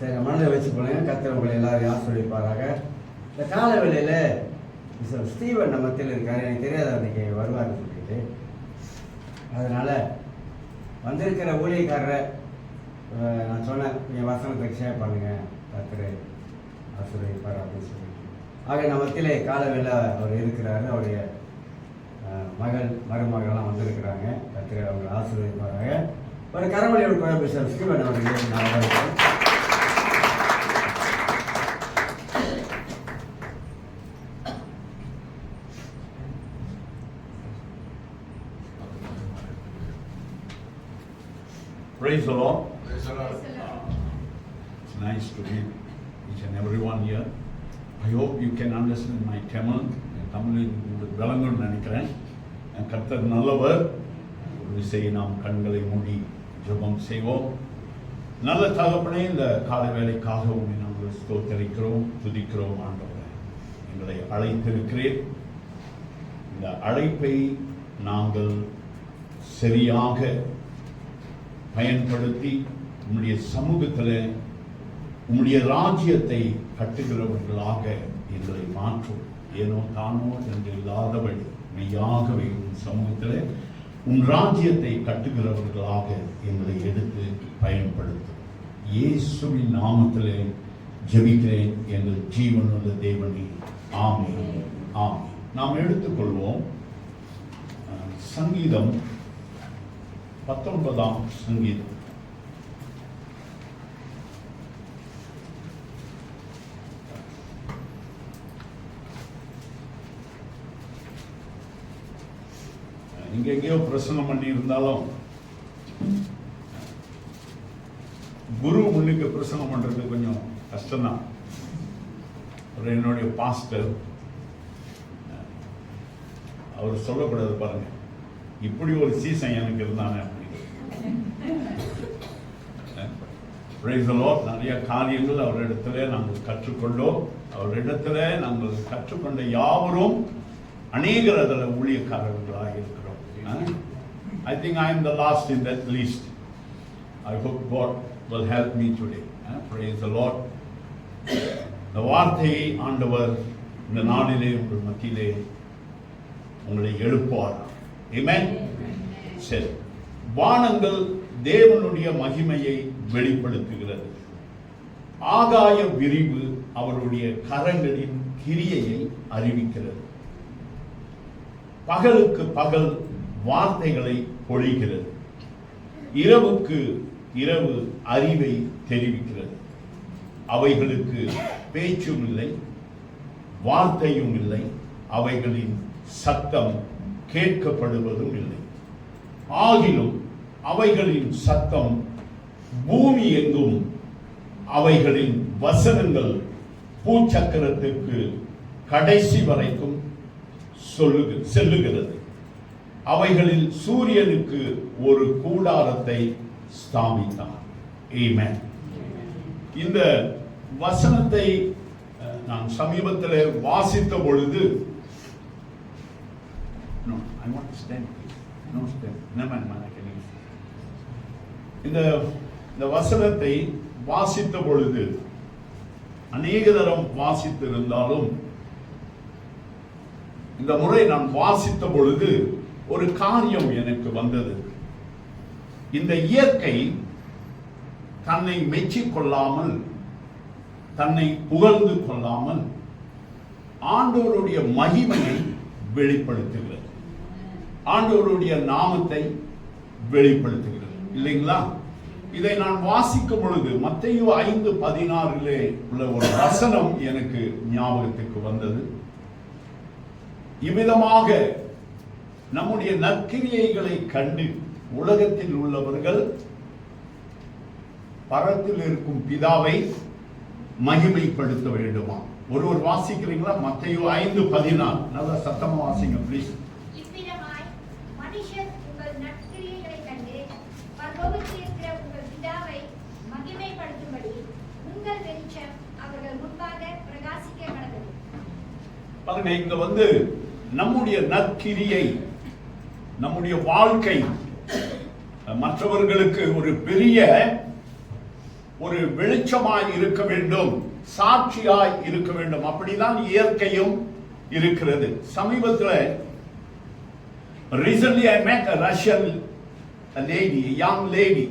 சரி, மனதில் வச்சு போனேன். கர்த்தர் உங்களை எல்லாரும் ஆசீர்வதிப்பாராக. இந்த கால வேளையில் ஸ்டீவன் நம்ம மத்தியில் இருக்காரு. எனக்கு தெரியாத அன்றைக்கி வருவார்னு சொல்லிட்டு, அதனால் வந்திருக்கிற ஊழியக்காரரை நான் சொன்னேன், என் வசனத்தை ஷேர் பண்ணுங்கள், கர்த்தர் ஆசீர்வதிப்பார் அப்படின்னு சொல்லி. ஆக நம்ம மத்தியிலே கால வேளை அவர் இருக்கிறாரு. அவருடைய மருமகள்லாம் வந்திருக்கிறாங்க. கர்த்தர் அவங்க ஆசீர்வதிப்பாராக. ஒரு கரவழியோட கோயம்பேஸ்வர் ஸ்டீவன் அவர்கள் நான் வரவேற்கிறேன். Praise the Lord. Praise the Lord. It's nice to meet each and everyone here. I hope you can understand my Tamil. தமிழில் விளங்கணும்னு நினைக்கிறேன். கர்த்தர் நல்லவர். ஒரு விசை நாம் கண்களை மூடி ஜெபம் செய்வோம். நல்ல தகப்பனே, இந்த காலை வேளைக்காகவும் நாங்கள் ஸ்தோத்திரிக்கிறோம், துதிக்கிறோம். ஆண்டவரே, எங்களை அழைத்திருக்கிறேன். இந்த அழைப்பை நாங்கள் சரியாக பயன்படுத்தி உம்முடைய சமூகத்தில் உம்முடைய ராஜ்யத்தை கட்டுகிறவர்களாக எங்களை மாற்றும். ஏனோ தானோ என்று இல்லாதபடி மெய்யாகவே உன் சமூகத்தில் உன் ராஜ்யத்தை கட்டுகிறவர்களாக எங்களை எடுத்து பயன்படுத்தும். இயேசுவின் நாமத்திலே ஜெபிக்கிறேன் எங்கள் ஜீவனுள்ள தேவனே, ஆமென், ஆமென். நாம் எடுத்துக்கொள்வோம் சங்கீதம் 19ஆம் சங்கீதம். இங்க எங்கேயோ பிரசங்கம் பண்ணி இருந்தாலும் குரு முன்னுக்கு பிரசங்கம் பண்றது கொஞ்சம் கஷ்டம்தான். என்னுடைய பாஸ்டர் அவர் சொல்லக்கூடாது, பாருங்க, இப்படி ஒரு சீசன் எனக்கு இருந்தானே அப்படி. Praise the Lord. நிறைய காரியங்கள் அவரிடத்துல நாங்கள் கற்றுக்கொண்டோம். அவரிடத்துல நாங்கள் கற்றுக்கொண்ட யாவரும் அநேகர் அதில் ஊழியக்காரர்களாக இருக்கிறோம். I think I am the last in that list. I hope God will help me today. Praise the Lord. இந்த வார்த்தையை ஆண்டவர் இந்த நாளிலே உங்கள் மத்தியிலே உங்களை எழுப்புவார். Amen. சரி, வானங்கள் தேவனுடைய மகிமையை வெளிப்படுத்துகிறது. ஆகாய விரிவு அவருடைய கரங்களின் கிரியையை அறிவிக்கிறது. பகலுக்கு பகல் வார்த்தைகளை பொழிகிறது. இரவுக்கு இரவு அறிவை தெரிவிக்கிறது. அவைகளுக்கு பேச்சும் இல்லை, வார்த்தையும் இல்லை, அவைகளின் சத்தம் கேட்கப்படுவதும் இல்லை. ஆகிலும் அவைகளின் சத்தம் பூமி எங்கும், அவைகளின் வசனங்கள் பூச்சக்கரத்துக்கு கடைசி வரைக்கும் செல்லுகிறது. அவைகளில் சூரியனுக்கு ஒரு கூடாரத்தை ஸ்தாபித்தார். ஆமென். இந்த வசனத்தை நான் சமீபத்தில் வாசித்த பொழுது இந்த வசனத்தை வாசித்த பொழுது அநேக தரம் வாசித்திருந்தாலும் இந்த முறை நான் வாசித்த பொழுது ஒரு காரியம் எனக்கு வந்தது. இந்த இயற்கை தன்னை மெச்சிக் கொள்ளாமல், தன்னை புகழ்ந்து கொள்ளாமல் ஆண்டவருடைய மகிமையை வெளிப்படுத்துகிறது. ஆண்டவருடைய நாமத்தை வெளிப்படுத்துகிறது, இல்லைங்களா? இதை நான் வாசிக்கும் பொழுது மத்தேயு 5:16 உள்ள ஒரு வசனம் எனக்கு ஞாபகத்துக்கு வந்தது. இவ்விதமாக நம்முடைய நற்கிரியைகளை கண்டு உலகத்தில் உள்ளவர்கள் பரத்தில் இருக்கும் பிதாவை மகிமைப்படுத்த வேண்டுமா? ஒருவர் வாசிக்கிறீங்களா? மத்தேயு 5:16. நல்லா சத்தமா வாசிங்க ப்ளீஸ். இவ்விதமாய் மனுஷர் உங்கள் நற்கிரியைகளை கண்டு பரலோகத்தில் இருக்கிற உங்கள் பிதாவை மகிமைப்படுத்தும்படி உங்கள் வெளிச்சம் அவர்கள் முன்பாக பிரகாசிக்க கடவுது. பாருங்க, இங்க நம்முடைய நற்கிரியை, நம்முடைய வாழ்க்கை மற்றவர்களுக்கு ஒரு பெரிய ஒரு வெளிச்சமாய் இருக்க வேண்டும், சாட்சியாய் இருக்க வேண்டும். அப்படிதான் இயற்கையும் இருக்கிறது. சமீபத்தில் recently I met a Russian lady, a young lady.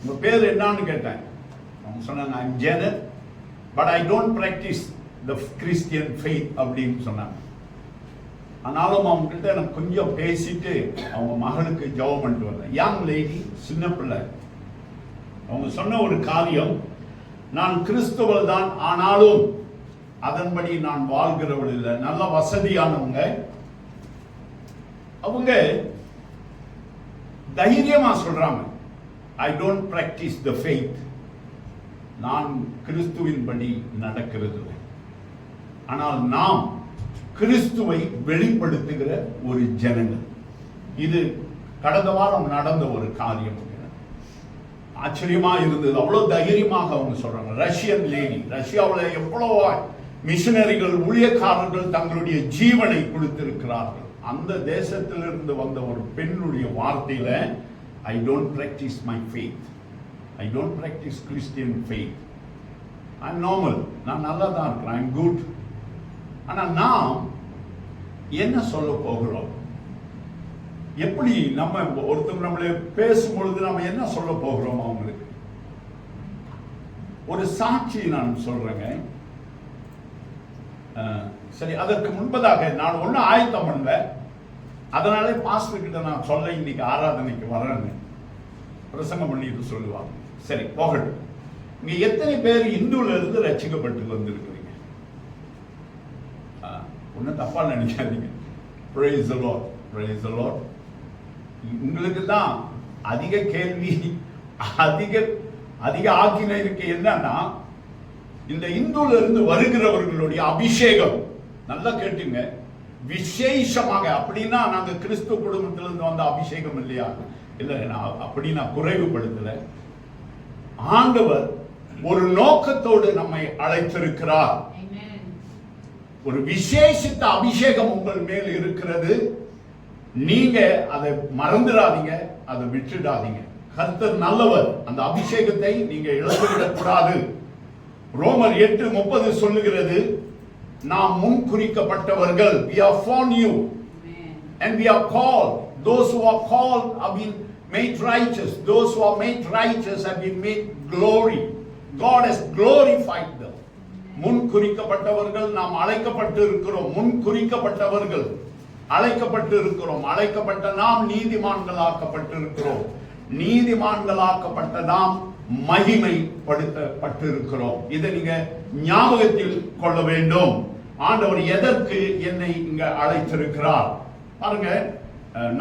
உங்க பேர் என்னன்னு கேட்டேன். அவங்க சொன்னாங்க I'm Janet, but I don't practice the Christian faith அப்படின்னு சொன்னாங்க. ஆனாலும் அவங்க கிட்ட எனக்கு கொஞ்சம் பேசிட்டு அவங்க மகளுக்கு ஜெபம் பண்ணிட்டு வந்தேன். யங் லேடி, சின்ன பிள்ளை. அவங்க சொன்ன ஒரு காரியம், நான் கிறிஸ்தவள் தான், ஆனாலும் அதன்படி நான் வாழ்கிறவள் இல்லை. நல்ல வசதியானவங்க. அவங்க தைரியமா சொல்றாங்க, I don't practice the faith. நான் கிறிஸ்துவின்படி நடக்கிறது. ஆனால் நாம் கிறிஸ்துவை வெளிப்படுத்துகிற ஒரு ஜனங்கள். இது கடந்த வாரம் நடந்த ஒரு காரியம். ஆச்சரியமா இருந்தது. அவ்வளவு தைரியமாக அவங்க சொல்றாங்க. ரஷ்யன் லேடி, ரஷ்யாவில் எவ்வளவு மிஷனரிகள், ஊழியக்காரர்கள் தங்களுடைய ஜீவனை கொடுத்திருக்கிறார்கள். அந்த தேசத்திலிருந்து வந்த ஒரு பெண்ணுடைய வார்த்தையில, I don't practice my faith, I don't practice Christian faith, I am normal, நான் நல்லா தான் இருக்கிறேன், ஐ எம் குட். ஆனா நாம் என்ன சொல்ல போகிறோம்? எப்படி நம்ம ஒருத்தர் நம்மளே பேசும்பொழுது நம்ம என்ன சொல்ல போகிறோம் அவங்களுக்கு? ஒரு சாட்சி நான் சொல்றேங்க. சரி, அதற்கு முன்பதாக நான் ஒண்ணு ஆயத்தம் பண்ணல. அதனாலே பாஸ்டர் கிட்ட நான் சொல்ல இன்னைக்கு ஆராதனைக்கு வரேன்னு பிரசங்கம் பண்ணிட்டு சொல்லுவாங்க. சரி, போகட்டும். இங்க எத்தனை பேர் இந்துல இருந்து ரட்சிக்கப்பட்டு வந்திருக்கிறீங்க? ஒன்னும் தப்பா நினைக்காதீங்க. Praise the Lord, praise the Lord. உங்களுக்கு தான் அதிக கேள்வி, அதிக ஆக்கினை இருக்கு. என்னன்னா, இந்த இந்துல இருந்து வருகிறவர்களுடைய அபிஷேகம் நல்லா கேட்டுங்க, விசேஷமாக. அப்படின்னா நாங்க கிறிஸ்துவ குடும்பத்திலிருந்து வந்த அபிஷேகம் இல்லையா? இல்ல, அப்படி நான் குறைவுபடுத்தல. ஆண்டவர் ஒரு நோக்கத்தோடு நம்மை அழைத்திருக்கிறார். ஒரு விசேஷித்த அபிஷேகம் உங்கள் மேல் இருக்கிறது. நீங்க அதை மறந்துடாதீங்க, அதை விட்டுடாதீங்க. கர்த்தர் நல்லவர். அந்த அபிஷேகத்தை நீங்க இழந்துவிடக் கூடாது. ரோமர் 8:30 சொல்லுகிறது, நாம் முன் குறிக்கப்பட்டவர்கள். We are foreknew and we are called. Those who are called have been made righteous. Those who are made righteous have been made glory. God has glorified them. முன் குறிக்கப்பட்டவர்கள், நாம் அழைக்கப்பட்டு இருக்கிறோம். முன் குறிக்கப்பட்டவர்கள் அழைக்கப்பட்டு இருக்கிறோம். அழைக்கப்பட்ட நாம் நீதிமான்களாக்கப்பட்டு இருக்கிறோம். நீதிமான்களாக்கப்பட்ட நாம் மகிமைப்படுத்தப்பட்டு இருக்கிறோம். இதை நீங்க ஞாபகத்தில் கொள்ள வேண்டும். ஆண்டவர் எதற்கு என்னை இங்க அழைத்திருக்கிறார் பாருங்க.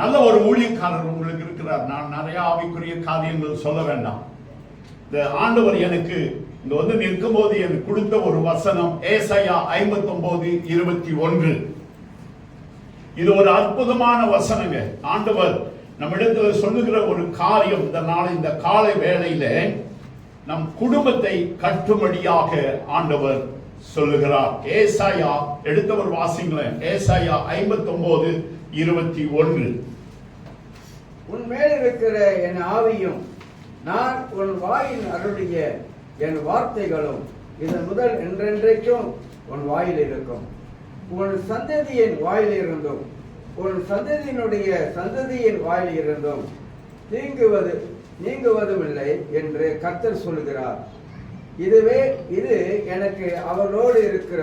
நல்ல ஒரு ஊழியக்காரர் உங்களுக்கு இருக்கிறார். நான் நிறைய ஆவிக்குரிய காரியங்கள் சொல்ல வேண்டாம். இந்த ஆண்டவர் எனக்கு இங்க வந்து நிற்கும் போது எனக்கு கொடுத்த ஒரு வசனம் ஏசாயா 59:21. இது ஒரு அற்புதமான வசனங்க. ஆண்டவர் நம்மிடத்துல சொல்லுகிற ஒரு காரியம். இந்த நாள், இந்த காலை வேளையில நம் குடும்பத்தை கட்டும்படியாக ஆண்டவர் சொல்லுகிறார். ஏசாயா, எடுத்தவர் வாசிங்களேன். ஏசாயா 59:21. உன் மேல் இருக்கிற என் ஆவியும் நான் உன் வாயில் அருளிய என் வார்த்தைகளும் இதன் முதல் என்றென்றைக்கும் உன் வாயில் இருக்கும். உன் சந்ததியின் வாயில் இருந்தும் உன் சந்ததியினுடைய சந்ததியின் வாயில் இருந்தும் நீங்குவதும் இல்லை என்று கர்த்தர் சொல்லுகிறார். இது எனக்கு அவரோடு இருக்கிற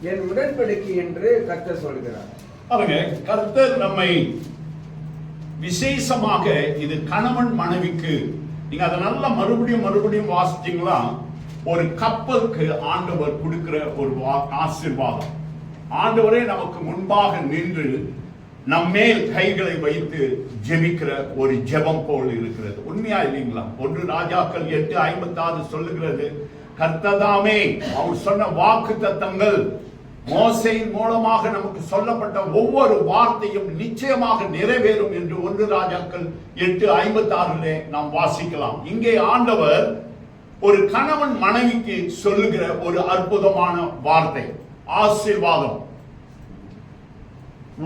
என் உடன்படிக்கை என்று கர்த்தர் சொல்கிறார். பாருங்க, கர்த்தர் நம்மை விசேஷமாக, இது கணவன் மனைவிக்கு, நீங்க அதை நல்லா மறுபடியும் வாசிச்சீங்களா, ஒரு கப்பலுக்கு ஆண்டவர் கொடுக்கிற ஒரு ஆசீர்வாதம். ஆண்டவரே நமக்கு முன்பாக நின்று நம்மேல் கைகளை வைத்து ஜெபிக்கிற ஒரு ஜெபம் போல் இருக்கிறது. உண்மையா இல்லைங்களா? 1 ராஜாக்கள் 8:56 சொல்லுகிறது, கர்த்ததாமே அவர் சொன்ன வாக்கு தத்தங்கள், மோசேயின் மூலமாக நமக்கு சொல்லப்பட்ட ஒவ்வொரு வார்த்தையும் நிச்சயமாக நிறைவேறும் என்று 1 ராஜாக்கள் 8:56 நாம் வாசிக்கலாம். இங்கே ஆண்டவர் ஒரு கணவன் மனைவிக்கு சொல்லுகிற ஒரு அற்புதமான வார்த்தை, ஆசீர்வாதம்.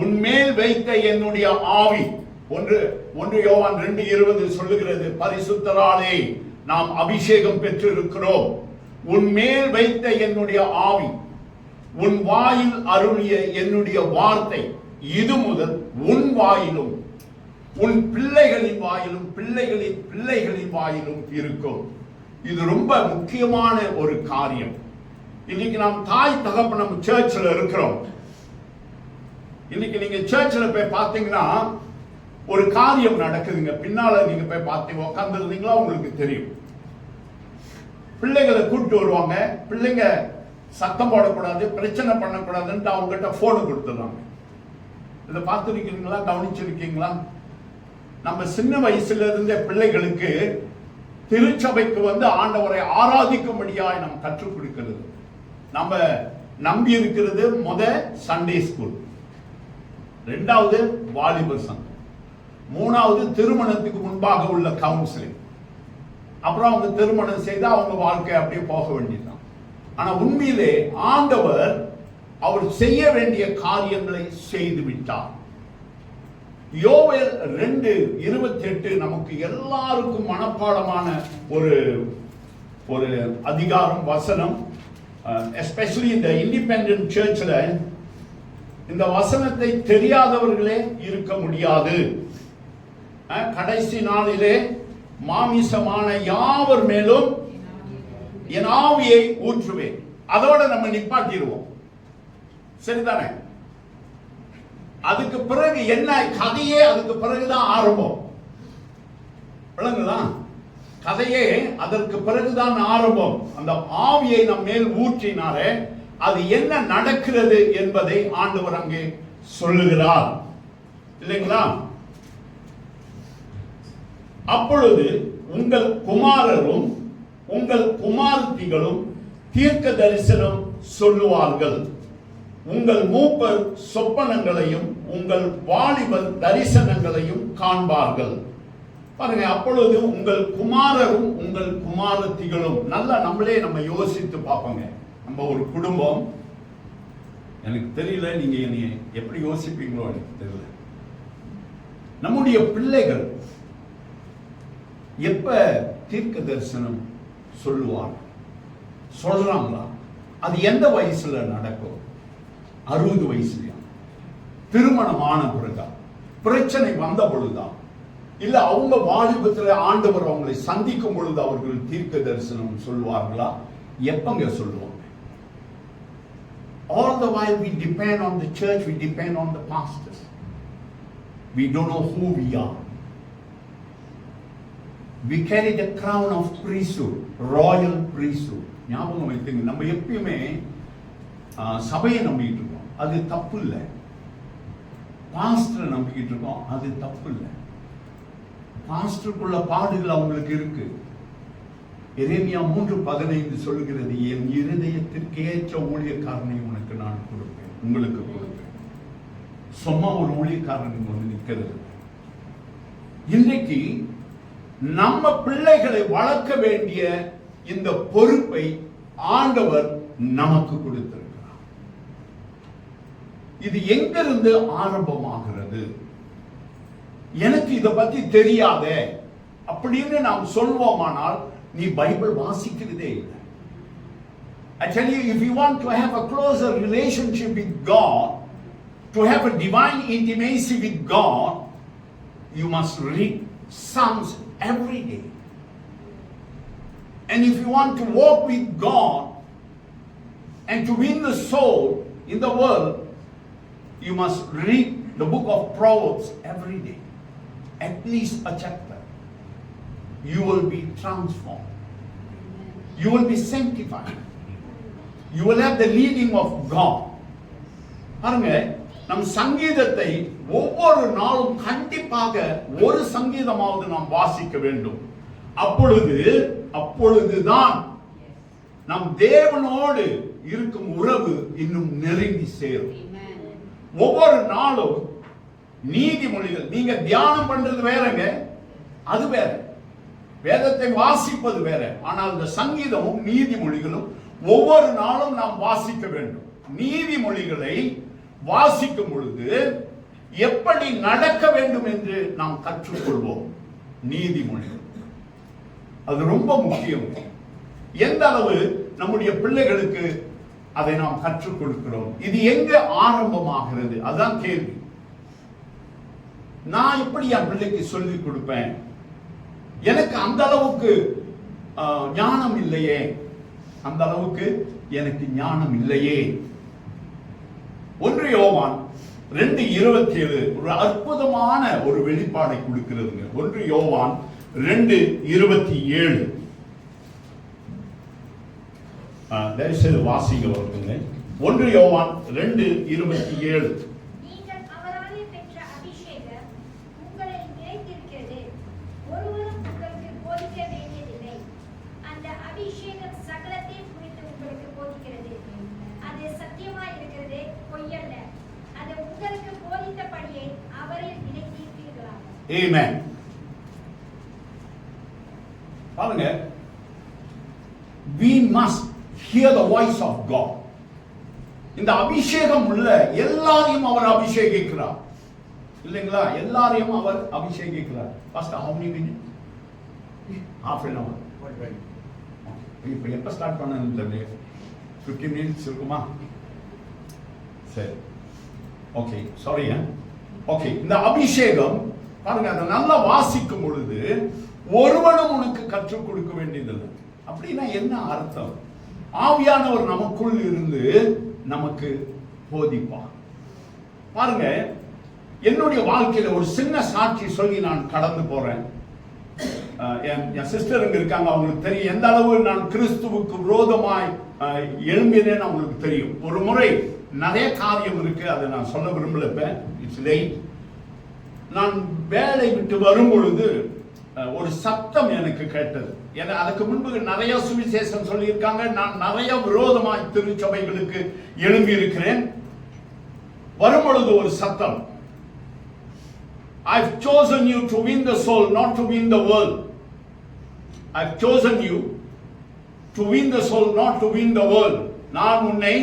உன்மேல் வைத்த என்னுடைய ஆவி, 1 யோவான் 2:20 சொல்லுகிறது, பரிசுத்தராலே நாம் அபிஷேகம் பெற்றிருக்கிறோம். உன் மேல் வைத்த என்னுடைய ஆவி, உன் வாயில் அருளிய என்னுடைய வார்த்தை இது முதல் உன் வாயிலும் உன் பிள்ளைகளின் வாயிலும் பிள்ளைகளின் பிள்ளைகளின் வாயிலும் இருக்கும். இது ரொம்ப முக்கியமான ஒரு காரியம். இன்னைக்கு நாம் தாய் தகப்பனம் சர்ச்சில் இருக்கிறோம். இன்னைக்கு நீங்க சர்ச்சில் போய் பார்த்தீங்கன்னா ஒரு காரியம் நடக்குதுங்க. பின்னால நீங்க போய் பார்த்தீங்க உட்கார்ந்துருந்தீங்களா உங்களுக்கு தெரியும். பிள்ளைகளை கூப்பிட்டு வருவாங்க. பிள்ளைங்க சத்தம் போடக்கூடாது, பிரச்சனை பண்ணக்கூடாதுன்ட்டு அவங்ககிட்ட போன் கொடுத்துருவாங்க. இதை பார்த்துருக்கீங்களா, கவனிச்சிருக்கீங்களா? நம்ம சின்ன வயசுல இருந்த பிள்ளைகளுக்கு திருச்சபைக்கு வந்து ஆண்டவரை ஆராதிக்கும்படியாய் நாம் கற்றுக் கொடுக்கிறது. நம்ம நம்பி இருக்கிறது சண்டே ஸ்கூல், ரெண்டாவது வாலிபர் சங்கம், மூணாவது திருமணத்துக்கு முன்பாக உள்ள கவுன்சிலிங். அப்புறம் அவங்க திருமணம் செய்து அவங்க வாழ்க்கை அப்படியே போக வேண்டியதுதான். ஆனா உண்மையிலே ஆண்டவர் அவர் செய்ய வேண்டிய காரியங்களை செய்து விட்டார். யோவேல் 2:28 நமக்கு எல்லாருக்கும் மனப்பாடமான ஒரு அதிகாரம், வசனம். எஸ்பெஷலி இந்த இண்டிபெண்டன்ட் சர்ச்ல இந்த வசனத்தை தெரியாதவர்களே இருக்க முடியாது. கடைசி நாளிலே மாமிசமான யாவர் மேலும் என் ஆவியை ஊற்றுவேன். அதோட நம்ம நிப்பாட்டிடுவோம், சரிதானே? அதுக்கு பிறகு என்ன கதையே அதுக்கு பிறகுதான் ஆரம்பம். விளங்குதா? கதையே அதற்கு பிறகுதான் ஆரம்பம். அந்த ஆவியை நம் மேல் ஊற்றினாரே, அது என்ன நடக்கிறது என்பதை ஆண்டவர் அங்கே சொல்லுகிறார், இல்லைங்களா? அப்பொழுது உங்கள் குமாரரும் உங்கள் குமாரத்திகளும் தீர்க்க தரிசனம் சொல்லுவார்கள். உங்கள் மூப்பர் சொப்பனங்களையும் உங்கள் வாலிபர் தரிசனங்களையும் காண்பார்கள். பாருங்க, அப்பொழுது உங்கள் குமாரரும் உங்கள் குமாரத்திகளும். நல்லா நம்ம யோசித்து பார்ப்போங்க. நம்ம ஒரு குடும்பம், எனக்கு தெரியல நீங்க என்னை எப்படி யோசிப்பீங்களோ எனக்கு தெரியல. நம்முடைய பிள்ளைகள் எப்ப தீர்க்க தரிசனம் சொல்றாங்களா? அது எந்த வயசுல நடக்கும்? 60 வயசுலயா? திருமணமான பிறகா? பிரச்சனை வந்த பொழுதா? இல்ல அவங்க வாலிபத்தில் ஆண்டவர் அவங்களை சந்திக்கும் பொழுது அவர்கள் தீர்க்க தரிசனம் சொல்வார்களா? எப்பங்க சொல்லுவாங்க? All the while we depend on the church, we depend on the pastors. We don't know who we are. We carry the crown of priesthood, royal priesthood. ஞாபகம் வைத்துங்க, நம்ம எப்பயுமே சபையை நம்பிக்கிட்டு இருக்கோம், அது தப்பு இல்லை. பாஸ்டரை நம்பிக்கிட்டு இருக்கோம், அது தப்பு இல்லை. பாஸ்டருக்குள்ள பாடுகள் அவங்களுக்கு இருக்கு. எரேமியா 3:15 சொல்லுகிறது, என் இருதயத்திற்கு ஏற்ற ஊழியக்காரனை உனக்கு நான் கொடுப்பேன், உங்களுக்கு கொடுப்பேன். சும்மா ஒரு ஊழியக்காரன் வந்து நிற்கிறது. இன்றைக்கு நம்ம பிள்ளைகளை வளர்க்க வேண்டிய இந்த பொறுப்பை ஆண்டவர் நமக்கு கொடுத்திருக்கிறார். இது எங்கிருந்து ஆரம்பமாகிறது? எனக்கு இதை பத்தி தெரியாத அப்படின்னு நாம் சொல்வோமானால் நீ பைபிள் வாசிக்கிறதே இல்லை. I tell you, if you want to have a closer relationship with God, to have a divine intimacy with God, you must read Psalms every day. And if you want to walk with God and to win the soul in the world, you must read the book of Proverbs every day, at least a chapter. You will be transformed. You will be sanctified. You will have the leading of God. பாருங்க, நம் சங்கீதத்தை ஒவ்வொரு நாளும் கண்டிப்பாக ஒரு சங்கீதமாவது நாம் வாசிக்க வேண்டும். அப்பொழுதுதான் நம் தேவனோடு இருக்கும் உறவு இன்னும் நெருங்கி சேரும். ஒவ்வொரு நாளும் நீதிமொழிகள், நீங்க தியானம் பண்றது வேறங்க, அது வேற. வேதத்தை வாசிப்பது வேற. ஆனால் இந்த சங்கீதமும் நீதிமொழிகளும் ஒவ்வொரு நாளும் நாம் வாசிக்க வேண்டும். நீதிமொழிகளை வாசிக்கும் பொழுது எப்படி நடக்க வேண்டும் என்று நாம் கற்றுக்கொள்வோம். நீதிமொழிகள் அது ரொம்ப முக்கியம். எந்த அளவு நம்முடைய பிள்ளைகளுக்கு அதை நாம் கற்றுக் கொடுக்கிறோம்? இது எங்க ஆரம்பமாகிறது? அதுதான் கேள்வி. நான் எப்படி என் பிள்ளைக்கு சொல்லிக் கொடுப்பேன்? எனக்கு அந்த அளவுக்கு ஞானம் இல்லையே, அந்த அளவுக்கு எனக்கு ஞானம் இல்லையே. 1 யோவான் 2:27 ஒரு அற்புதமான ஒரு வெளிப்பாடை கொடுக்கிறதுங்க. 1 யோவான் 2:27 தரிசன வாசிங்க வருதுங்க. 1 யோவான் 2:27 நீங்கள் அவராலே பெற்ற அபிஷேகம் உங்களில் நிலைத்திருக்கிறது, ஒருவரும் உங்களுக்கு போதிக்க வேண்டியதில்லை. அந்த அபிஷேகம் சகலத்தையும் குறித்து உங்களுக்கு போதிக்கிறது. அது சத்தியமாய் இருக்கிறது, பொய்யல்ல. அது உங்களுக்கு போதித்தபடியே அவரில் நிலைத்திருப்பீர்களாக. ஆமென். பாருங்க, we must hear the voice of God. இந்த அபிஷேகம் உள்ள எல்லாரையும் அவர் அபிஷேகிக்கிறார் இல்லைங்களா? எல்லாரையும் அவர் அபிஷேகிக்கிறார். Pastor, how many minutes? Half an hour. இப்போ எப்போ ஸ்டார்ட் பண்ணணும்னு தெரியல. 15 minutes இருக்குமா? சரி, ஓகே, சாரி. ஓகே, இந்த அபிஷேகம் பாருங்க, அதை நல்லா வாசிக்கும் பொழுது ஒருவனும் உனக்கு கற்றுக் கொடுக்க வேண்டியதில்லை. அப்படின்னா என்ன அர்த்தம்? ஆவியானவர் நமக்குள் இருந்து நமக்கு போதிப்பார். பாருங்க, என்னுடைய வாழ்க்கையில ஒரு சின்ன சாட்சி சொல்லி நான் கடந்து போறேன். என் சிஸ்டர் இங்க இருக்காங்க, அவங்களுக்கு தெரியும் எந்த அளவு நான் கிறிஸ்துவுக்கு விரோதமாய் எழும்பினேன்னு அவங்களுக்கு தெரியும். ஒரு முறை நிறைய காரியம் இருக்கு, அதை நான் சொல்ல விரும்பல. இப்ப இட்ஸ் லேட். நான் வேலை விட்டு வரும் பொழுது ஒரு சத்தம் எனக்கு கேட்டது. ஏன்னா அதுக்கு முன்பு நிறைய சுவிசேஷம் சொல்லியிருக்காங்க, நான் நிறைய விரோதமாய் திருச்சபைகளுக்கு எழும்பி இருக்கிறேன். வரும் பொழுது ஒரு சத்தம், I've chosen you to win the soul, not to win the world. I've chosen you to win the soul, not to win the world. நான் உன்னை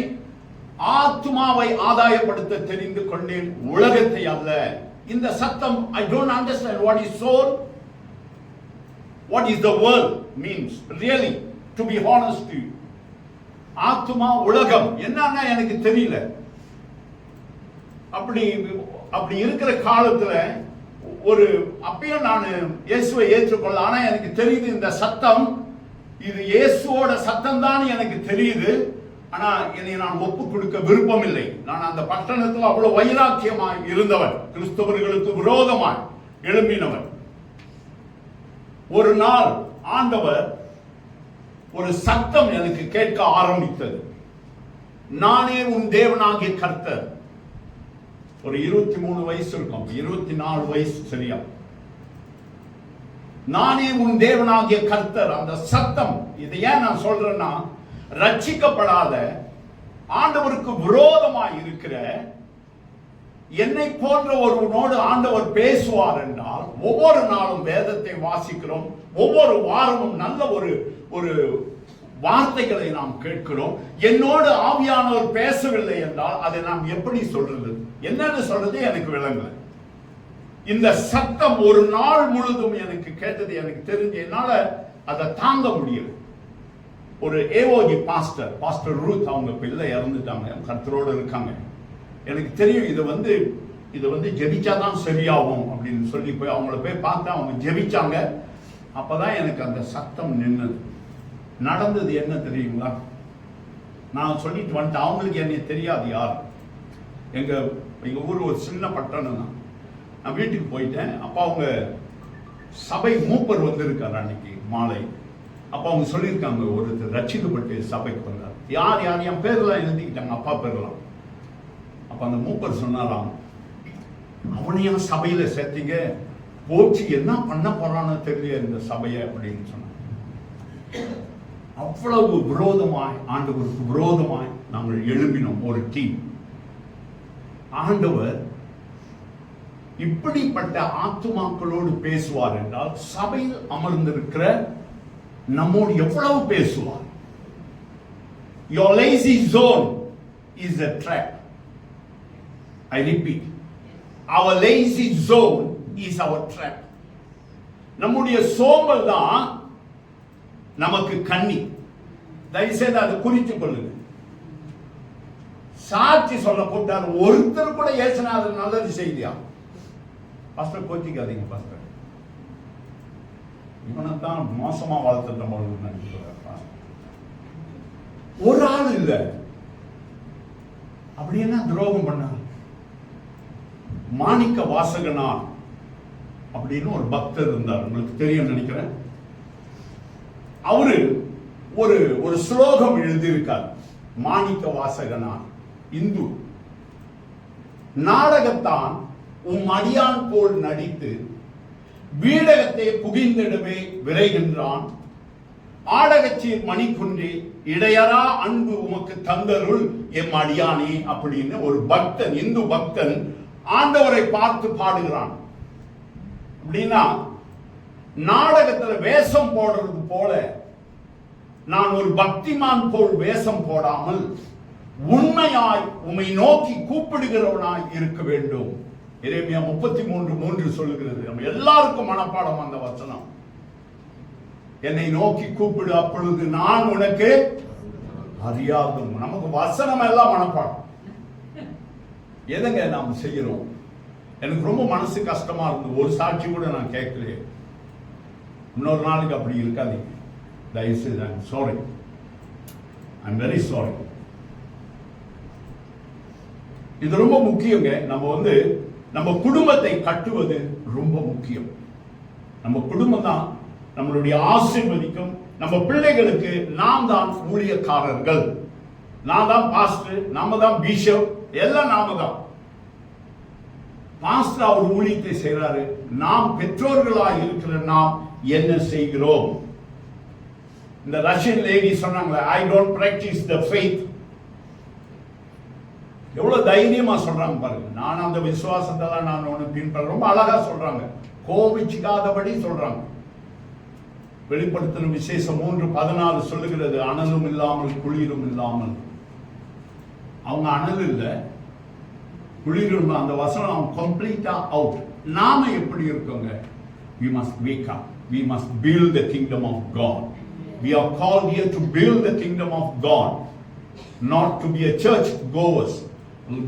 ஆத்துமாவை ஆதாயப்படுத்த தெரிந்து கொண்டேன், உலகத்தை அல்ல. இந்த சத்தம், I don't understand what is soul, what is the world means, really, to be honest to you. ஆத்துமா, உலகம் என்னன்னா எனக்கு தெரியல. அப்படி இருக்கிற காலத்துல ஒரு அப்பயும் நான் இயேசுவை ஏற்றுக்கொள்ள, ஆனா எனக்கு தெரியுது இந்த சத்தம் இது இயேசுவோட சத்தம் தான் எனக்கு தெரியுது. ஆனா என்னை நான் ஒப்பு கொடுக்க விருப்பம் இல்லை. நான் அந்த பட்டணத்தில் அவ்வளவு வைராக்கியமாய் இருந்தவன், கிறிஸ்தவர்களுக்கு விரோதமாய் எழும்பினவன். ஒரு நாள் ஆண்டவர் ஒரு சத்தம் எனக்கு கேட்க ஆரம்பித்தது. நானே உன் தேவனாகிய கர்த்தர். ஒரு 23 வயசு இருக்கும், 24 வயசு சரியா. நானே உன் தேவனாகிய கர்த்தர். அந்த சத்தம், இதை ஏன் நான் சொல்றேன்னா, ரட்சிக்கப்படாத ஆண்டவருக்கு விரோதமாய் இருக்கிற என்னை போன்ற ஒருவனோடு ஆண்டவர் பேசுவார் என்றால், ஒவ்வொரு நாளும் வேதத்தை வாசிக்கிறோம், ஒவ்வொரு வாரமும் நல்ல ஒரு வார்த்தைகளை நாம் கேட்கிறோம். என்னோடு ஆவியானவர் பேசவில்லை என்றால் அதை நாம் எப்படி சொல்றது, என்னன்னு சொல்றது எனக்கு விளங்கல. இந்த சத்தம் ஒரு நாள் முழுதும் எனக்கு கேட்டது. எனக்கு தெரிஞ்ச என்னால அதை தாங்க முடியல. ஒரு ஏஓஜி பாஸ்டர் ரூத், அவங்க பிள்ளை இறந்துட்டாங்க, கர்த்தரோடு இருக்காங்க. எனக்கு தெரியும் இது வந்து ஜெபிச்சாதான் சரியாகும் அப்படின்னு சொல்லி போய் அவங்கள போய் பார்த்தா அவங்க ஜெபிச்சாங்க. அப்பதான் எனக்கு அந்த சத்தம் நின்னது. நடந்தது என்ன தெரியுங்களா? நான் சொல்லிட்டு வந்துட்டேன், அவங்களுக்கு என்னை தெரியாது யார். எங்க ஊர் ஒரு சின்ன பட்டணம் தான். நான் வீட்டுக்கு போயிட்டேன். அப்போ அவங்க சபை மூப்பர் வந்திருக்காரு அன்னைக்கு மாலை. அப்போ அவங்க சொல்லியிருக்காங்க, ஒருத்தர் ரட்சிக்கப்பட்டு சபைக்கு வந்தார். யார் என் பேர்லாம் எழுதிக்கிட்டாங்க, அப்பா பேர்லாம். அப்ப அந்த மூப்பர் சொன்னாராம், அவனையும் சபையில சேர்த்தீங்க, போச்சு என்ன பண்ண போறான்னு தெரியல இந்த சபையை அப்படின்னு சொன்னாங்க. அவ்வளவு விரோதமாய், ஆண்டவருக்கு விரோதமாய் நாங்கள் எழுப்பினோம் ஒரு டீம். ஆண்டவர் இப்படிப்பட்ட ஆத்துமாக்களோடு பேசுவார் என்றால் சபையில் அமர்ந்திருக்கிற நம்மோடு எவ்வளவு பேசுவார். Your lazy zone is a trap. I repeat, our lazy zone is our trap. நம்முடைய சோம்பல் தான் நமக்கு கண்ணி. தயவுசெய்து அதை குறித்துக் கொள்ளுங்க. சாட்சி சொல்ல கூட்டார் ஒருத்தர் கூட ஏசுநாதர் நல்லது செய்தியா? பாஸ்டர் கோச்சிக்காதீங்க பாஸ்டர், இவனைத்தான் மோசமா வளர்த்துட்டோம் நினைக்கிறார். ஒரு ஆள் இல்ல அப்படி என்ன துரோகம் பண்ணார்? மாணிக்க வாசகனார் அப்படின்னு ஒரு பக்தர் இருந்தார், உங்களுக்கு தெரியும் நினைக்கிறேன். அவரு ஒரு ஸ்லோகம் எழுதியிருக்கார். மாணிக்க வாசகனார் இந்து. நாடகத்தான் உம் அடியான் போல் நடித்து வீடகத்தை புகிந்திடவே விரைகின்றான். ஆடகச்சீர் மணிக்குன்றி இடையரா அன்பு உமக்கு தந்தருள் எம் அடியானே அப்படின்னு ஒரு பக்தன், இந்து பக்தன் ஆண்டவரை பார்த்து பாடுகிறான். அப்படின்னா நாடகத்துல வேஷம் போடுறது போல நான் ஒரு பக்திமான் போல் வேஷம் போடாமல் உண்மையாய் உம்மை நோக்கி கூப்பிடுகிறவனாய் இருக்க வேண்டும். எரேமியா 33:3 சொல்லுகிறது. நம்ம எல்லாருக்கும் மனப்பாடம் அந்த வசனம். என்னை நோக்கி கூப்பிடு, அப்பொழுது நான் உனக்கு அறியாதும். நமக்கு வசனம் எல்லாம் மனப்பாடம். எதங்க நாம் செய்யறோம்? எனக்கு ரொம்ப மனசு கஷ்டமா இருந்தது. ஒரு சாட்சி கூட நான் கேட்கலையே. இன்னொரு நாளுக்கு அப்படி இருக்காதீங்க தயவுசெய்து. I'm sorry, I'm very sorry. இது ரொம்ப முக்கியங்க. நம்ம குடும்பத்தை கட்டுவது ரொம்ப முக்கியம். நம்ம குடும்பம் தான் நம்மளுடைய ஆசீர்வதிக்கும். நம்ம பிள்ளைகளுக்கு நாம் தான் ஊழியக்காரர்கள், நான் தான் பாஸ்டர், நாம தான் பிஷப், எல்லாம் நாம தான். பாஸ்டர் அவர் ஊழியத்தை செய்யறாரு, நாம் பெற்றோர்களாக இருக்கிற நாம் என்ன செய்கிறோம்? இந்த ரஷ்யன் லேடி சொன்னாங்களே, I don't practice the faith. எவ்வளவு தைரியமா சொல்றாங்க பாருங்க. நான் அந்த விசுவாசத்தெல்லாம் நான் ஒண்ணு பின்பற்ற. ரொம்ப அழகா சொல்றாங்க, கோபிச்சுக்காதபடி சொல்றாங்க. வெளிப்படுத்தின விசேஷம் 3:14 சொல்லுகிறது, அனலும் இல்லாமல் குளிரும் இல்லாமல். அவங்க அனல் இல்ல, குளிரும். அந்த வசனம் அவங்க கம்ப்ளீட்டா அவுட். நாம எப்படி இருக்கோங்க? we must wake up, we must build the kingdom of God. We are called here to build the kingdom of God, not to be a church goers.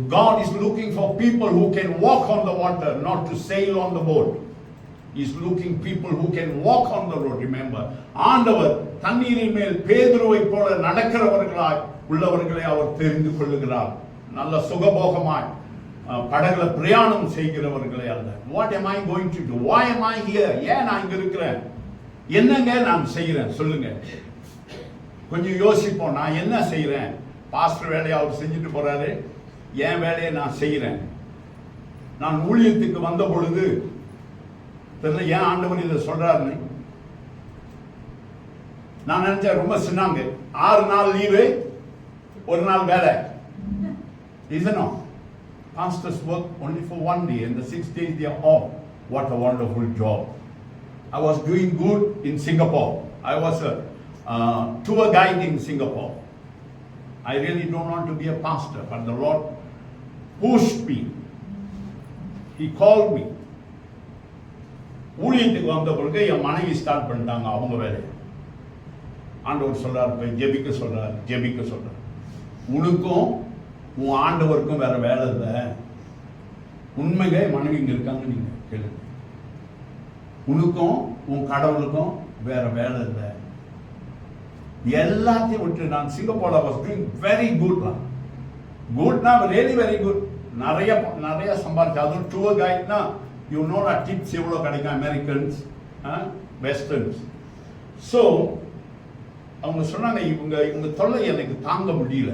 God is looking for people who can walk on the water, not to sail on the boat. He is looking people who can walk on the road. Remember, ஆண்டவர் தண்ணீரின் மேல் பேதுருவை போல நடக்கிறவர்களாய் உள்ளவர்களை அவர் தெரிந்து கொள்ளுகிறார். நல்ல சுகபோகமாய் படகுல பிரயாணம் செய்கிறவர்களே அல்ல. What am I going to do? Why am I here? ஏன் நான் இங்க இருக்கிறேன்? என்னங்க நான் செய்கிறேன் சொல்லுங்க. கொஞ்சம் யோசிப்போம். நான் என்ன செய்கிறேன்? பாஸ்டர் வேலையை அவர் செஞ்சுட்டு போறாரு, என் வேலையை நான் செய்கிறேன். நான் ஊழியத்துக்கு வந்த பொழுது தெரியல ஏன் ஆண்டவர் இதை சொல்றாருன்னு. நான் நினைச்சேன் ரொம்ப சின்னாங்க, 6 நாள் லீவு, 1 நாள் வேலை. Isn't pastors work only for 1 day and the 6 days they are off. What a wonderful job. I was doing good in Singapore. I was a tour guide in Singapore. I really don't want to be a pastor, but the Lord pushed me. He called me. ஊழியத்துக்கு வந்த பிறகு என் மனைவி start பண்ணிட்டாங்க அவங்க வேலையை. ஆண்டவர் சொல்றாரு, போய் ஜெபிக்க சொல்றாரு. உனக்கும் உன் ஆண்டவருக்கும் வேற வேலை இல்லை. உண்மைங்க மனைவி இங்க இருக்காங்க, நீங்க கேளுங்க. உனக்கும் உன் கடவுளுக்கும் வேற வேலை இல்லை. எல்லாத்தையும் விட்டு நான் சிங்கப்பூர்ல வாஸ் டூயிங் வெரி குட்னா ரியலி வெரி குட். நிறைய சம்பாதிச்சு. அதுவும் டூர் கைட்னா யூ நோ டிப்ஸ் எவ்வளோ கிடைக்கும் அமெரிக்கன்ஸ் வெஸ்டர்ன்ஸ். ஸோ அவங்க சொன்னாங்க, இவங்க தொல்லை எனக்கு தாங்க முடியல.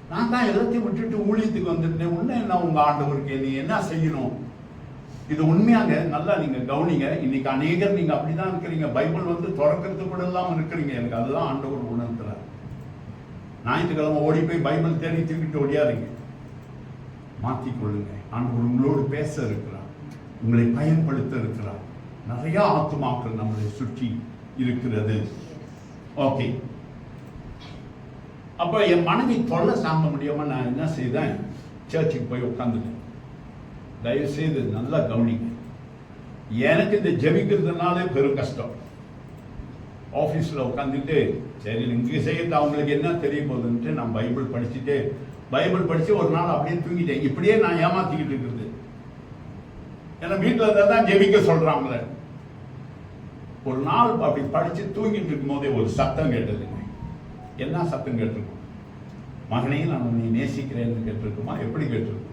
நான் தான் எல்லாத்தையும் விட்டுட்டு ஊழியத்துக்கு வந்துட்டேன். உன்ன என்ன உங்க ஆண்டவருக்கு நீ என்ன செய்யணும்? இது உண்மையாங்க. நல்லா நீங்க கவனிங்க. இன்னைக்கு அநேகர் நீங்க அப்படிதான் இருக்கிறீங்க. பைபிள் திறக்கிறது கூட இல்லாம இருக்கிறீங்க. எனக்கு அதுதான் ஆண்டவர் உணர்த்துறார். ஞாயிற்றுக்கிழமை ஓடி போய் பைபிள் தேடி தூக்கிட்டு ஓடியாருங்க. மாற்றிக்கொள்ளுங்க. ஆண்டவர் உங்களோடு பேச இருக்கிறார், உங்களை பயன்படுத்த இருக்கிறார். நிறைய ஆத்துமாக்கள் நம்மளை சுற்றி இருக்கிறது. ஓகே, அப்ப என் மனைவி தொல்லை சாங்க முடியாம நான் என்ன செய்தேன்? சர்ச்சுக்கு போய் உட்காந்துட்டேன். தயவு செய்து நல்லா கவனிங்க. எனக்கு இந்த ஜெபிக்கிறதுனாலே பெரும் கஷ்டம். ஆஃபீஸில் உட்காந்துட்டு சரி இங்கே செய்யறது அவங்களுக்கு என்ன தெரிய போகுதுன்ட்டு நான் பைபிள் படித்து ஒரு நாள் அப்படியே தூங்கிட்டேன். இப்படியே நான் ஏமாத்திக்கிட்டு இருக்கிறது. ஏன்னா வீட்டில் இருந்தால் தான் ஜெபிக்க சொல்கிறாங்களே. ஒரு நாள் அப்படி படித்து தூங்கிட்டு இருக்கும் போதே ஒரு சத்தம் கேட்டது. என்ன சத்தம் கேட்டிருக்கும்? மகனே நான் உன்னை நேசிக்கிறேன்னு கேட்டிருக்குமா? எப்படி கேட்டிருக்கும்?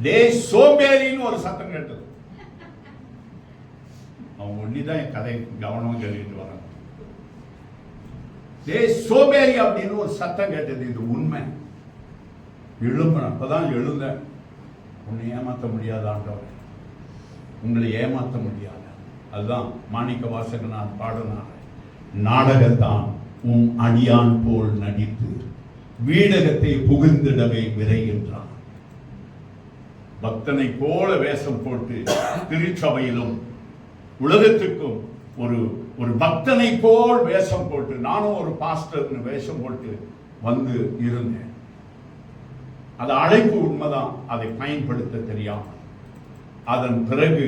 டே சோம்பேறின்னு ஒரு சத்தம் கேட்டது. அவங்க ஒன்னிதான் என் கதை கவனமா கேட்டுட்டு வராங்க. டே சோம்பேறி அப்படின்னு ஒரு சத்தம் கேட்டது. இது உண்மை. எழும்புன அப்பதான் எழுந்தேன். உன்னை ஏமாற்ற முடியாத ஆண்டவர், உங்களை ஏமாற்ற முடியாது. அதுதான் மாணிக்க வாசகனார் பாடினார். நாடகத்தான் உன் அடியான் போல் நடித்து வீடகத்தை புகுந்திடவே விரைகின்றான். பக்தனை போல வேஷம் போட்டு திருச்சபையிலும் உலகத்துக்கும் ஒரு பக்தனை போல் வேஷம் போட்டு, நானும் ஒரு பாஸ்டர் வேஷம் போட்டு வந்து இருந்தேன். அது அழைப்பு உண்மைதான், அதை பயன்படுத்த தெரியாமல். அதன் பிறகு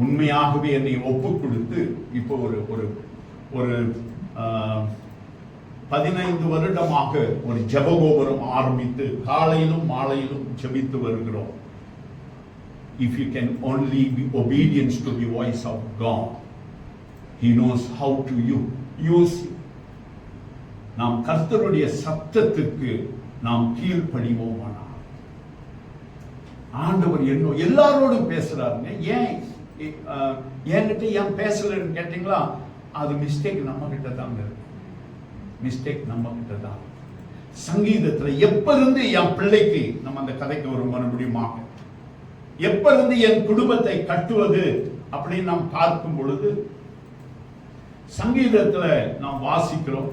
உண்மையாகவே என்னை ஒப்பு கொடுத்து இப்போ ஒரு 15 வருடமாக ஒரு ஜெபகோபுரம் ஆரம்பித்து காலையிலும் மாலையிலும் ஜெபித்து வருகிறோம். If you can only be obedient to the voice of God, He knows how to use you. நாம் கர்த்தருடைய சத்தத்துக்கு நாம் கீழ்ப்படிவோமானால் ஆண்டவர் என்ன எல்லாரோடும் பேசுறாருங்க. என்கிட்ட ஏன் பேசலன்னு கேட்டீங்களா? அது மிஸ்டேக் நம்ம கிட்ட தாங்க இருக்கு. மிஸ்டேக் நம்ம கிட்ட தான். சங்கீதத்துல எப்ப இருந்து என் பிள்ளைக்கு, நம்ம அந்த கதைக்கு ஒரு மறுபடியும் எப்ப இருந்து என் குடும்பத்தை கட்டுவது அப்படின்னு நாம் பார்க்கும் பொழுது சங்கீதத்துல நாம் வாசிக்கிறோம்.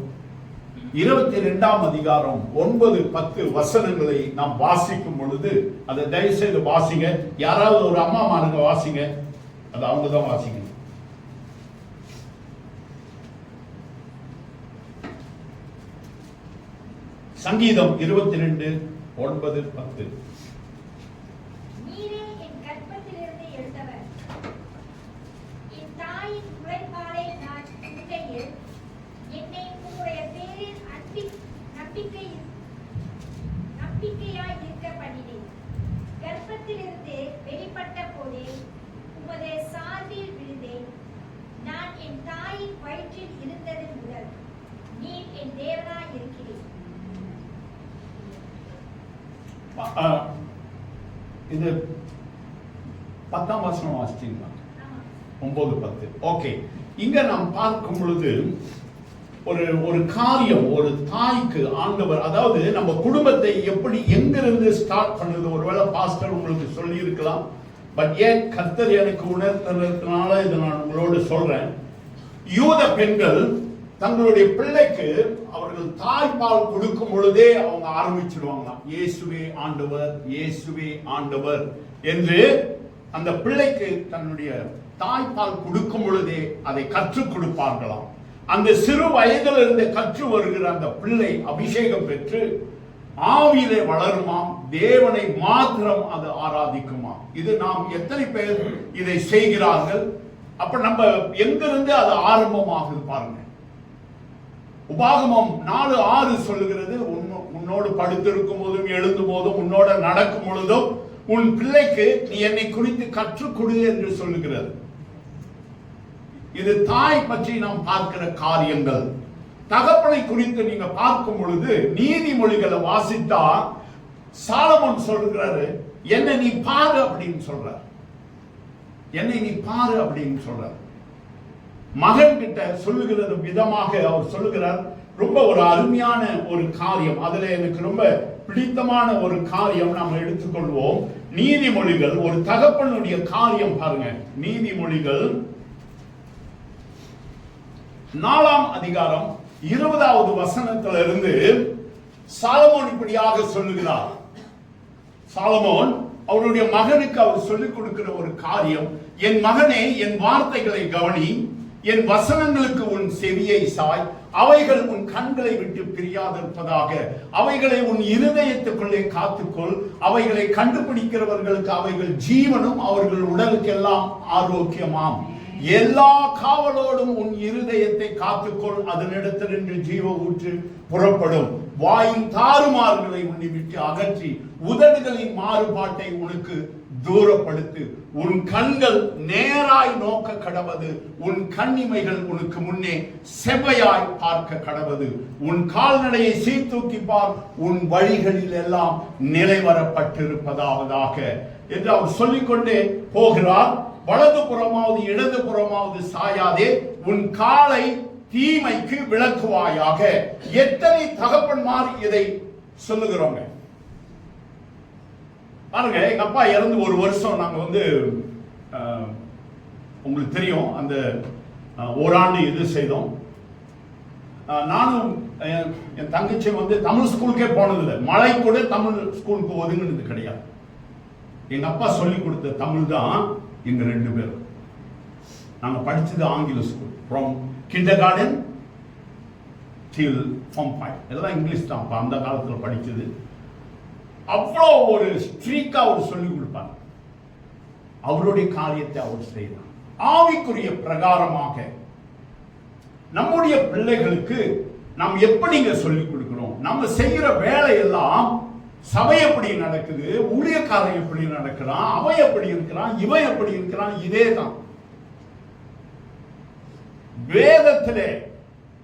22ஆம் அதிகாரம் 9-10 வசனங்களை நாம் வாசிக்கும் பொழுது, அதை தயவு செய்து வாசிங்க. யாராவது ஒரு அம்மா மாருங்க வாசிங்க. அது அவங்க தான் வாசிங்க. சங்கீதம் 22:9-10. இது 10ஆம் வசனம் வாசிச்சீங்களா? 9-10. ஓகே. இங்க நாம் பார்க்கும் பொழுது ஒரு காரியம், ஒரு தாய்க்கு ஆண்டவர், அதாவது நம்ம குடும்பத்தை எப்படி எங்கிருந்து ஸ்டார்ட் பண்ணுது. ஒருவேளை பாஸ்டர் உங்களுக்கு சொல்லி இருக்கலாம், பட் ஏன் கர்த்தர் எனக்கு உணர்த்துறதுனால இதை நான் உங்களோடு சொல்றேன். யூத பெண்கள் தங்களுடைய பிள்ளைக்கு அவர்கள் தாய்ப்பால் கொடுக்கும் பொழுதே அவங்க ஆரம்பிச்சிடுவாங்களாம், இயேசுவே ஆண்டவர், இயேசுவே ஆண்டவர் என்று. அந்த பிள்ளைக்கு தன்னுடைய தாய்ப்பால் கொடுக்கும் பொழுதே அதை கற்றுக் கொடுப்பார்களாம். அந்த சிறு வயதிலிருந்து கற்று வருகிற அந்த பிள்ளை அபிஷேகம் பெற்று ஆவியிலே வளருமாம், தேவனை மாத்திரம் அது ஆராதிக்குமாம். இது நாம் எத்தனை பேர் இதை செய்கிறார்கள்? அப்ப நம்ம எங்கிருந்து அது ஆரம்பமாகுது பாருங்க. உபாகமம் 4:6 சொல்லுகிறது, உன்னோடு படுத்திருக்கும் போதும் எழுந்தும் போதும் உன்னோட நடக்கும் பொழுதும் உன் பிள்ளைக்கு நீ என்னை குறித்து கற்றுக் கொடு என்று சொல்லுகிறது. இது தாய் பற்றி நாம் பார்க்கிற காரியங்கள். தகப்பனை குறித்து நீங்க பார்க்கும் பொழுது நீதிமொழிகளை வாசித்தா சாலமோன் சொல்லுகிறாரு, என்னை நீ பாரு அப்படின்னு சொல்றார். என்னை நீ பாரு அப்படின்னு சொல்றார். மகன் கிட்ட சொல்லுகிறது விதமாக அவர் சொல்லுகிறார். ரொம்ப ஒரு அருமையான ஒரு காரியம். அதுல எனக்கு ரொம்ப பிடித்தமான ஒரு காரியம் நாம் எடுத்துக்கொள்வோம். நீதிமொழிகள், ஒரு தகப்பனுடைய காரியம் பாருங்க. நீதிமொழிகள் 4ஆம் அதிகாரம் 20வது வசனத்திலிருந்து சாலமோன் இப்படியாக சொல்லுகிறார். சாலமோன் அவருடைய மகனுக்கு அவர் சொல்லிக் கொடுக்கிற ஒரு காரியம், என் மகனே, என் வார்த்தைகளை கவனி, என் வசனங்களுக்கு உன் செவியை சாய், அவைகள் உன் கண்களை விட்டு பிரியாதிருப்பதாக, அவைகளை உன் இருதயத்துக்குள்ளே காத்துக்கொள், அவைகளை கண்டுபிடிக்கிறவர்களுக்கு அவைகள் ஜீவனும் அவர்கள் உடலுக்கெல்லாம் ஆரோக்கியமாம். எல்லா காவலோடும் உன் இருதயத்தை காத்துக்கொள், அதனிடத்திலிருந்து ஜீவ ஊற்று புறப்படும். வாயின் தாறுமாறுகளை உன்னை விட்டு அகற்றி உதடுகளின் மாறுபாட்டை உனக்கு தூரப்படுத்து. உன் கண்கள் நேராய் நோக்க கடவது, உன் கண்ணிமைகள் உனக்கு முன்னே செவ்வையாய் பார்க்க கடவது. உன் கால்நடையை சீர்தூக்கி பார், உன் வழிகளில் எல்லாம் நிலைவரப்பட்டிருப்பதாவதாக என்று அவர் சொல்லிக்கொண்டே போகிறார். வலது புறமாவது இடது புறமாவது சாயாதே, உன் காலை தீமைக்கு விளக்குவாயாக. எத்தனை தகப்பன்மார் இதை சொல்லுகிறோங்க பாருங்க. எங்க அப்பா இறந்து ஒரு வருஷம் நாங்க உங்களுக்கு தெரியும், அந்த ஓராண்டு இது செய்தோம். நானும் என் தங்கச்சி தமிழ் ஸ்கூலுக்கே போனதில்லை. மழை கூட தமிழ் ஸ்கூலுக்கு ஒதுங்கினது கிடையாது. எங்க அப்பா சொல்லி கொடுத்த தமிழ் தான் எங்க 2 பேரும். நாங்க படிச்சது ஆங்கில school, from kindergarten till form 5 எல்லாம் இங்கிலீஷ் தான். அப்ப அந்த காலத்துல படிச்சது. அவ்வளோ ஒரு ஸ்ட்ரீக்கா அவர் சொல்லிக் கொடுப்பார். அவருடைய காரியத்தை அவர் செய்தார். ஆவிக்குரிய பிரகாரமாக நம்முடைய பிள்ளைகளுக்கு நாம் எப்படிங்க சொல்லிக் கொடுக்கிறோம்? நம்ம செய்கிற வேலையெல்லாம் சபை எப்படி நடக்குது, ஊழியக்காரன் எப்படி நடக்கிறான், அவன் எப்படி இருக்கிறான், இவன் எப்படி இருக்கிறான், இதே தான். வேதத்திலே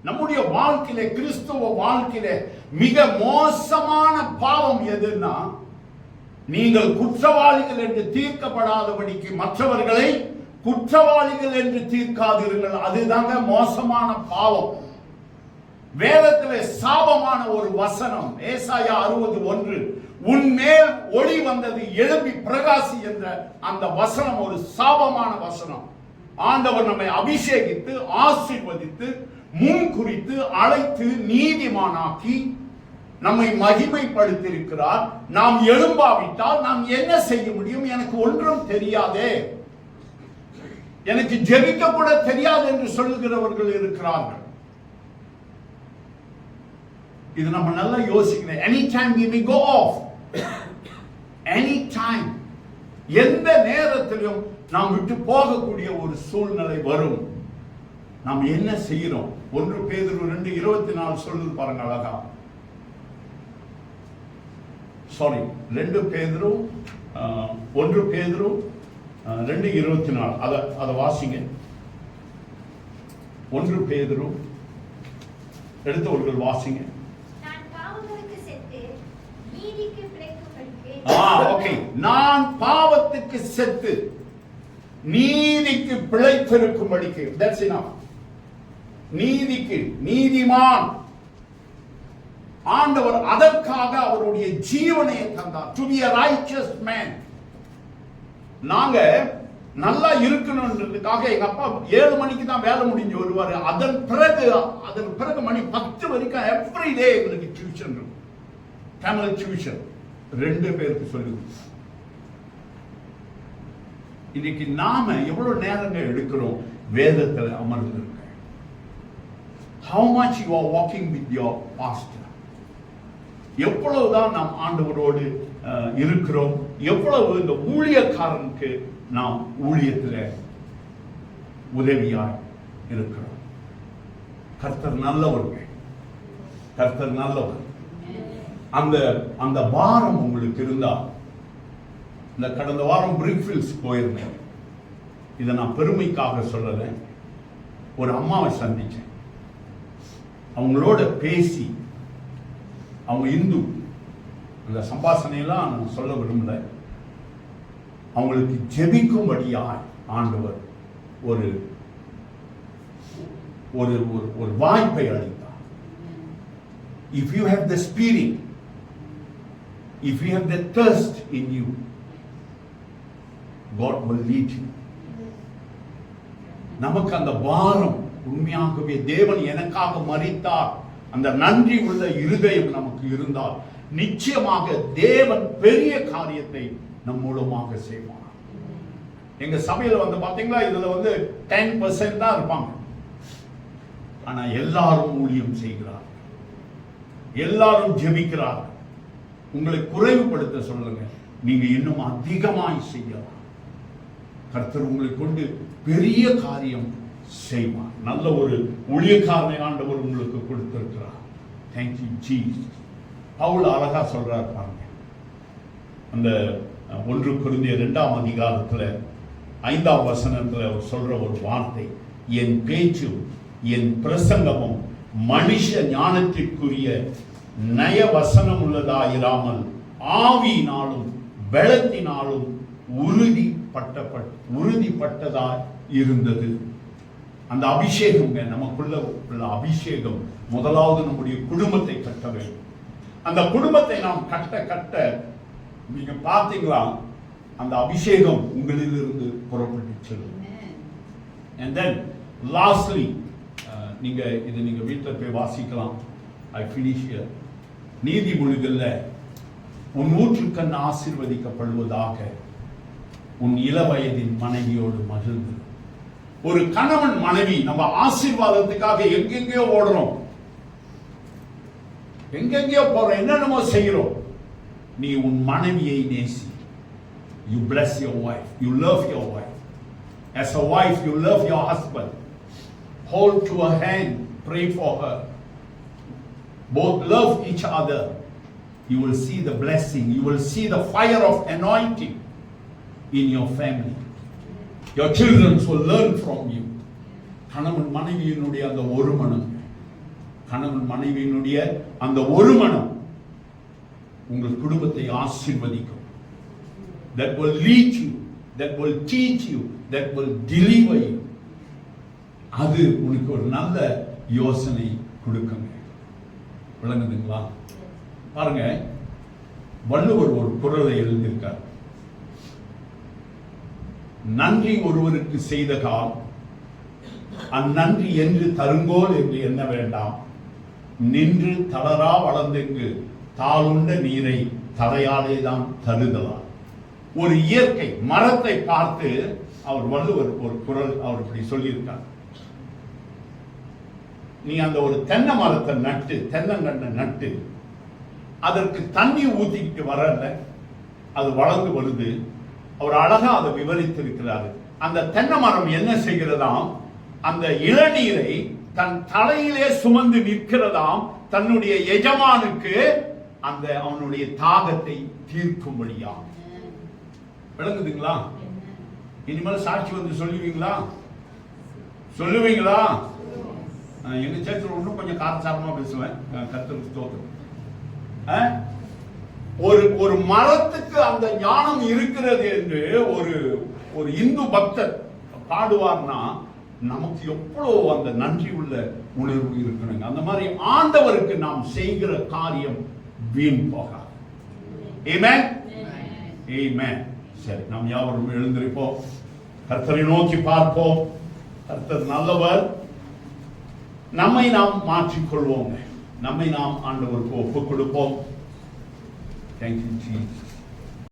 நம்முடைய வாழ்க்கையிலே, கிறிஸ்துவ வாழ்க்கையிலே மிக மோசமான பாவம் எதுன்னா, நீங்கள் குற்றவாளிகள் என்று தீர்க்கப்படாதபடிக்கு மற்றவர்களை குற்றவாளிகள் என்று தீர்க்காதீர்கள். அதுதாங்க மோசமான பாவம். வேதத்திலே சாபமான ஒரு வசனம், ஏசாயா 60:1, உன்மேல் ஒளி வந்தது எழும்பி பிரகாசி என்ற அந்த வசனம் ஒரு சாபமான வசனம். ஆண்டவர் நம்மை அபிஷேகித்து ஆசீர்வதித்து முன்குறித்து அழைத்து நீதிமானாக்கி நம்மை மகிமைப்படுத்தியிருக்கிறார். நாம் எழும்பாவிட்டால் நாம் என்ன செய்ய முடியும்? எனக்கு ஒன்றும் தெரியாதே, எனக்கு ஜெபிக்க கூட தெரியாது என்று சொல்லுகிறவர்கள் இருக்கிறார்கள். இது நம்ம நல்லா யோசிக்கணும். Any time we may go off, any time, எந்த நேரத்திலும் நாம் விட்டு போகக்கூடிய ஒரு சூழ்நிலை வரும். நாம் என்ன செய்கிறோம்? 1 பேதுரு 2:24 சொல்லுது பாருங்க அழகா. 2 பேதுரு 1 பேதுரு 2:24 அத வாசிங்க. 1 பேதுரு எடுத்தவர்கள் வாசிங்க. ஓகே, நான் பாவத்துக்கு செத்து நீதிக்கு பிழைத்திருக்கும்படிக்கு, that's enough. நீதிக்கு, நீதிமான் ஆண்டவர் அதற்காக அவருடைய ஜீவனை தந்தார். to be a righteous man. நாங்க நல்லா இருக்கணும்ன்றதுக்காக எங்க அப்பா 7 மணிக்கு தான் வேலை முடிஞ்சு வருவாரு. அதன் பிறகு மணி 10 வரைக்கும் எவ்ரி டே எங்களுக்கு டியூஷன் இருக்கும், தமிழ் டியூஷன் 2 பேருக்கு சொல்லி. இன்னைக்கு நாம எவ்வளவு நேரங்கள் எடுக்கிறோம் வேதத்தில் அமர்ந்து? How much you are walking with your pastor? எவ்வளவுதான் நாம் ஆண்டவரோடு இருக்கிறோம்? எவ்வளவு இந்த ஊழியக்காரனுக்கு நாம் ஊழியத்தில் உதவியாய் இருக்கிறோம்? கர்த்தர் நல்லவர்கள், கர்த்தர் நல்லவர். அந்த வாரம் உங்களுக்கு இருந்தா, இந்த கடந்த வாரம் பிரிக்ஃபீல்ட்ஸ் போயிருந்தேன். இதை நான் பெருமைக்காக சொல்லல. ஒரு அம்மாவை சந்திச்சேன். அவங்களோட பேசி, அவங்க இந்து, அந்த சம்பாஷணையெல்லாம் நான் சொல்ல விரும்பல. அவங்களுக்கு ஜெபிக்கும்படியாய் ஆண்டவர் ஒரு ஒரு ஒரு வாய்ப்பை அளித்தார். If you have the spirit, if you have the thirst in you, God will lead you. நமக்கு அந்த வாரம், உண்மையாகவே தேவன் எனக்காக மரித்தார், அந்த நன்றி உள்ள இருதயம் நமக்கு இருந்தால் நிச்சயமாக தேவன் பெரிய காரியத்தை நம் மூலமாக செய்வார். எங்க சபையில பாத்தீங்களா, இதுல 10% தான் இருப்பாங்க. ஆனா எல்லாரும் ஊழியம் செய்கிறார், எல்லாரும் ஜெபிக்கிறார். உங்களை குறைவுபடுத்த சொல்லுங்க, நீங்க இன்னும் அதிகமாய் செய்யலாம். கர்த்தர் உங்களை கொண்டு பெரிய காரியம் செய்வார். நல்ல ஒரு ஊழியக்காரனை ஆண்டவர் உங்களுக்கு கொடுத்திருக்கிறார். Thank you Jesus. பவுல் அழகா சொல்றார் பாருங்க, அந்த 1 கொரிந்தியர் 2ஆம் அதிகாரத்துல 5ஆம் வசனத்துல அவர் சொல்ற ஒரு வார்த்தை, என் பேச்சும் என் பிரசங்கமும் மனுஷ ஞானத்திற்குரிய நய வசனம் உள்ளதாயிராமல் ஆவியினாலும் பலத்தினாலும் உறுதிப்பட்டதா இருந்தது. அந்த அபிஷேகம், நமக்குள்ள உள்ள அபிஷேகம் முதலாவது நம்முடைய குடும்பத்தை கட்ட வேண்டும். அந்த குடும்பத்தை நாம் கட்ட நீங்க பார்த்தீங்களா, அந்த அபிஷேகம் உங்களிலிருந்து புறப்பட்டு செல்லும். And then lastly, நீங்க வீட்டில் போய் வாசிக்கலாம். I finish here. நீதிமொழிகள்ல உன் ஊற்றுக்கண் ஆசீர்வதிக்கப்படுவதாக உன் இளவயதின் மனைவியோடு மகிழ்ந்து. ஒரு கணவன் மனைவி நம்ம ஆசீர்வாதத்துக்காக எங்கெங்கயோ ஓடுறோம், எங்கெங்கயோ போறோம், என்னென்னமோ செய்கிறோம். நீ உன் மனைவியை நேசி. You bless your wife. You love your wife. As a wife, you love your husband. Hold to her hand. Pray for her. Both love each other. You will see the blessing. You will see the fire of anointing in your family. Your children will learn from you. கணவன் மனைவியினுடைய அந்த ஒரு மனம், கணவன் மனைவியினுடைய அந்த ஒரு மனம் உங்கள் குடும்பத்தை ஆசீர்வதிக்கும். That will lead you, that will teach you, that will deliver you. அது உனக்கு ஒரு நல்ல யோசனை கொடுக்குங்க. விளங்குதுங்களா? பாருங்க, வள்ளுவர் ஒரு குறளை எழுதியிருக்கார். நன்றி ஒருவருக்கு செய்த கால் அந்நன்றி என்று தருங்கோல் என்று எண்ண வேண்டாம். நின்று தளரா வளர்ந்தெங்கு தாளுண்ட நீரை தடையாலே தான் தருதலாம். ஒரு இயற்கை மரத்தை பார்த்து அவர் வள்ளுவர் ஒரு குறள் அவர் இப்படி சொல்லியிருக்கார். நீ அந்த ஒரு தென்னை மரத்தை நட்டு, தென்னங்கண்ணை நட்டு, அதற்கு தண்ணி ஊத்திக்கிட்டு வரல, அது வளர்ந்து வருது. அவர் அழகா அதை விவரித்திருக்கிறார். அந்த தென்னை மரம் என்ன செய்கிறதாம், அந்த இளநீரை தன் தலையிலே சுமந்து நிற்கிறதாம், தன்னுடைய எஜமானுக்கு அந்த அவனுடைய தாகத்தை தீர்க்கும்படியாம். விளங்குதுங்களா? இனிமேல் சாட்சி வந்து சொல்லுவீங்களா? எங்க சேர்த்துல இன்னும் கொஞ்சம் காரசாரமா பேசுவேன். கர்த்தருக்கு ஸ்தோத்திரம். ஒரு மரத்துக்கு அந்த ஞானம் இருக்கிறது என்று ஒரு இந்து பக்தர் பாடுவார்னா நமக்கு எவ்வளவு அந்த நன்றி உள்ள உணர்வு இருக்கணுங்க. அந்த மாதிரி ஆண்டவருக்கு நாம் செய்கிற காரியம் வீண் போகாது. ஆமென், ஆமென். சரி, நாம் யாவரும் எழுந்திருப்போம், கர்த்தரை நோக்கி பார்ப்போம். கர்த்தர் நல்லவர். நம்மை நாம் மாற்றிக்கொள்வோம், நம்மை நாம் ஆண்டவருக்கு ஒப்புக் கொடுப்போம். Thank you, Jesus.